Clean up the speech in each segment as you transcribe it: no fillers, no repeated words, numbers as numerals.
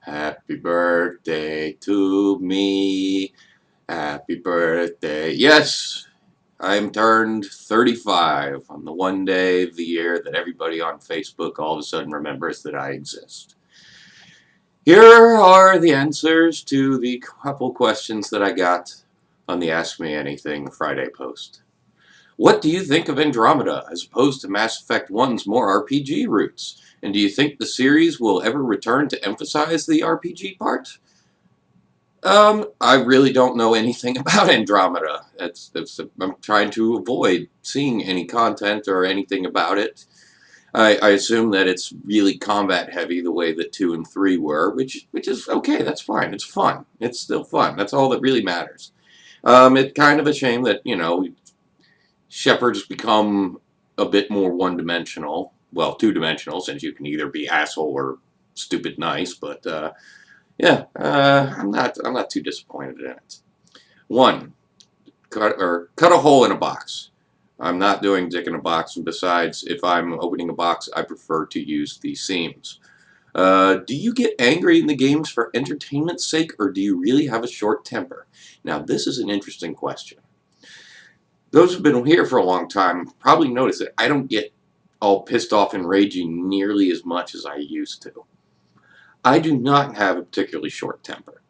Happy birthday to me. Happy birthday. Yes, I'm turned 35 on the one day of the year that everybody on Facebook all of a sudden remembers that I exist. Here are the answers to the couple questions that I got on the Ask Me Anything Friday post. What do you think of Andromeda as opposed to Mass Effect 1's more RPG roots? And do you think the series will ever return to emphasize the RPG part? I really don't know anything about Andromeda. I'm trying to avoid seeing any content or anything about it. I assume that it's really combat heavy the way that 2 and 3 were, which is okay, that's fine. It's fun. It's still fun. That's all that really matters. It's kind of a shame that, Shepard's become a bit more one-dimensional. Well, two-dimensional, since you can either be asshole or stupid nice, but yeah, I'm not too disappointed in it. One, cut a hole in a box. I'm not doing dick in a box, and besides, if I'm opening a box, I prefer to use the seams. Do you get angry in the games for entertainment's sake, or do you really have a short temper? Now, this is an interesting question. Those who've been here for a long time probably notice that I don't get all pissed off and raging nearly as much as I used to. I do not have a particularly short temper.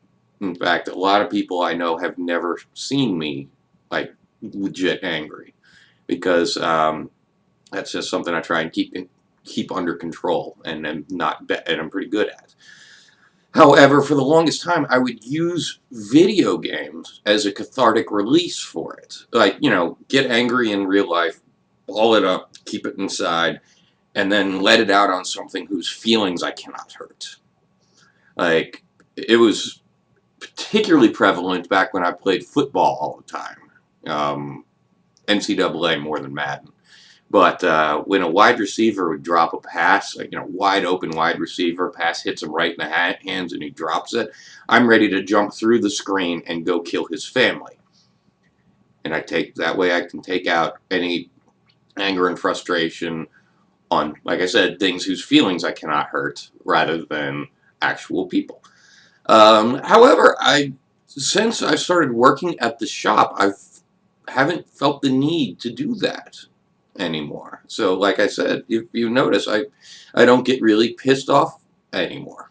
In fact, a lot of people I know have never seen me, like, legit angry. Because that's just something I try and keep under control, and I'm pretty good at. However, for the longest time, I would use video games as a cathartic release for it. Like, get angry in real life, ball it up, keep it inside, and then let it out on something whose feelings I cannot hurt. Like, it was particularly prevalent back when I played football all the time. NCAA more than Madden. But when a wide receiver would drop a pass, like, wide open wide receiver, pass hits him right in the hands and he drops it, I'm ready to jump through the screen and go kill his family. And that way I can take out any anger and frustration on, like I said, things whose feelings I cannot hurt rather than actual people. However, since I started working at the shop, I haven't felt the need to do that anymore. So, like I said, if you notice, I don't get really pissed off anymore.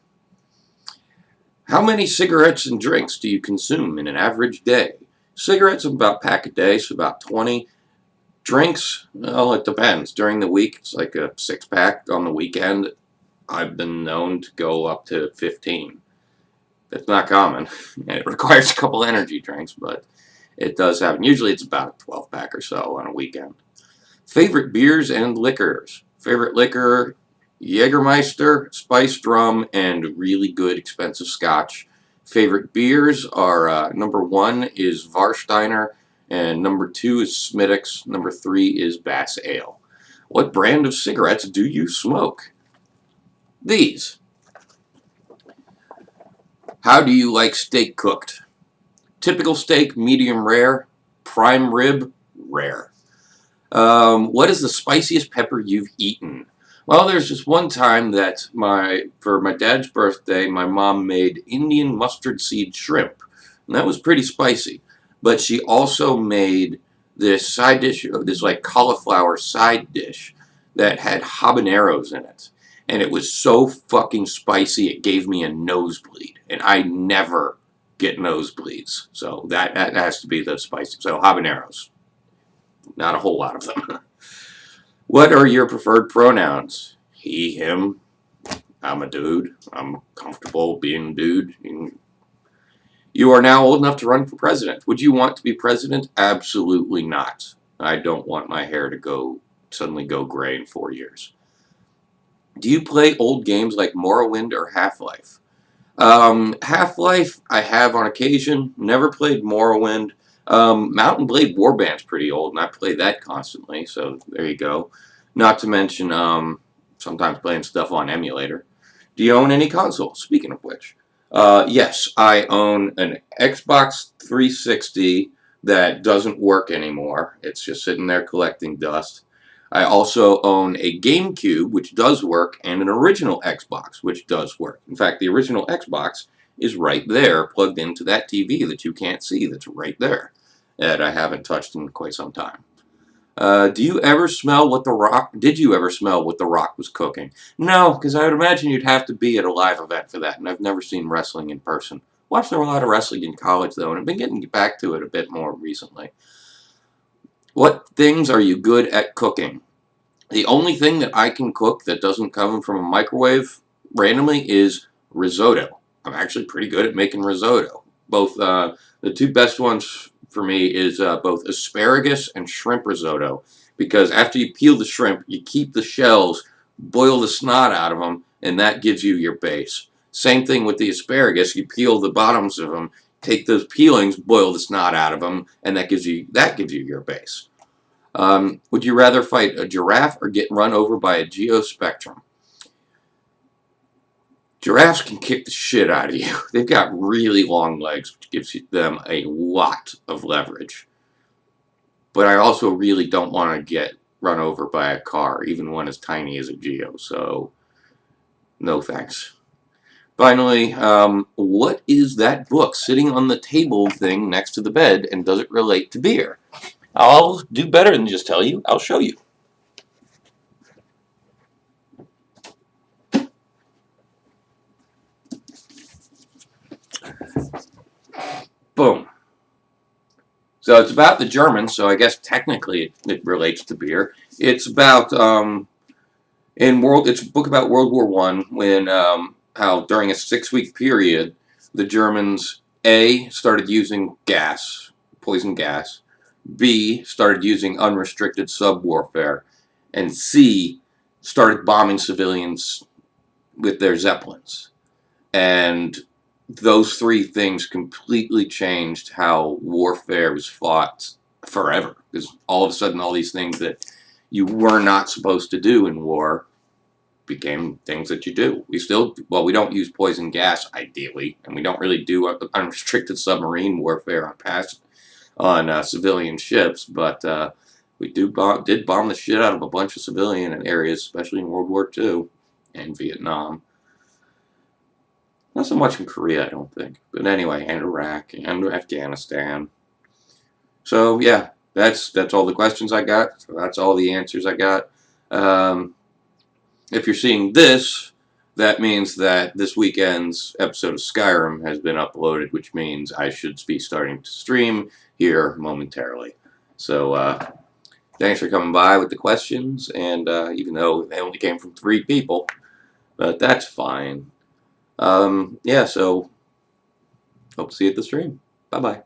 How many cigarettes and drinks do you consume in an average day? Cigarettes, about a pack a day, so about 20. Drinks, well, it depends. During the week, it's like a 6-pack. On the weekend, I've been known to go up to 15. That's not common. It requires a couple energy drinks, but it does happen. Usually it's about a 12-pack or so on a weekend. Favorite beers and liquors. Favorite liquor, Jägermeister, spiced rum, and really good expensive scotch. Favorite beers are, number 1 is Warsteiner, and number 2 is Smithwick's, number 3 is Bass Ale. What brand of cigarettes do you smoke? These. How do you like steak cooked? Typical steak, medium rare. Prime rib, rare. What is the spiciest pepper you've eaten? Well, there's just one time that for my dad's birthday, my mom made Indian mustard seed shrimp. And that was pretty spicy. But she also made this side dish, this like cauliflower side dish that had habaneros in it. And it was so fucking spicy, it gave me a nosebleed. And I never get nosebleeds. So that has to be the spicy. So habaneros. Not a whole lot of them. What are your preferred pronouns? He, him. I'm a dude. I'm comfortable being a dude. You are now old enough to run for president. Would you want to be president? Absolutely not. I don't want my hair to suddenly go gray in 4 years. Do you play old games like Morrowind or Half-Life? Half-Life I have on occasion. Never played Morrowind. Mount and Blade Warband's pretty old, and I play that constantly, so there you go. Not to mention, sometimes playing stuff on emulator. Do you own any consoles? Speaking of which. Yes, I own an Xbox 360 that doesn't work anymore. It's just sitting there collecting dust. I also own a GameCube, which does work, and an original Xbox, which does work. In fact, the original Xbox is right there, plugged into that TV that you can't see, that's right there, that I haven't touched in quite some time. Do you ever smell what The Rock... Did you ever smell what The Rock was cooking? No, because I would imagine you'd have to be at a live event for that, and I've never seen wrestling in person. Watched a lot of wrestling in college, though, and I've been getting back to it a bit more recently. What things are you good at cooking? The only thing that I can cook that doesn't come from a microwave randomly is risotto. I'm actually pretty good at making risotto. Both the two best ones for me is both asparagus and shrimp risotto, because after you peel the shrimp, you keep the shells, boil the snot out of them, and that gives you your base. Same thing with the asparagus. You peel the bottoms of them, take those peelings, boil the snot out of them, and that gives you your base. Would you rather fight a giraffe or get run over by a Geospectrum? Giraffes can kick the shit out of you. They've got really long legs, which gives them a lot of leverage. But I also really don't want to get run over by a car, even one as tiny as a Geo, so no thanks. Finally, what is that book sitting on the table thing next to the bed, and does it relate to beer? I'll do better than just tell you. I'll show you. Boom. So it's about the Germans, so I guess technically it relates to beer. It's about, it's a book about World War I, when, how during a 6-week period, the Germans, A, started using gas, poison gas, B, started using unrestricted sub-warfare, and C, started bombing civilians with their Zeppelins. And those three things completely changed how warfare was fought forever. Because all of a sudden, all these things that you were not supposed to do in war became things that you do. We don't use poison gas, ideally, and we don't really do unrestricted submarine warfare on civilian ships, but we did bomb the shit out of a bunch of civilian areas, especially in World War II and Vietnam. Not so much in Korea, I don't think. But anyway, and Iraq and Afghanistan. So yeah, that's all the questions I got. So that's all the answers I got. If you're seeing this, that means that this weekend's episode of Skyrim has been uploaded, which means I should be starting to stream here momentarily. So thanks for coming by with the questions, and even though they only came from 3 people, but that's fine. Yeah, so hope to see you at the stream. Bye-bye.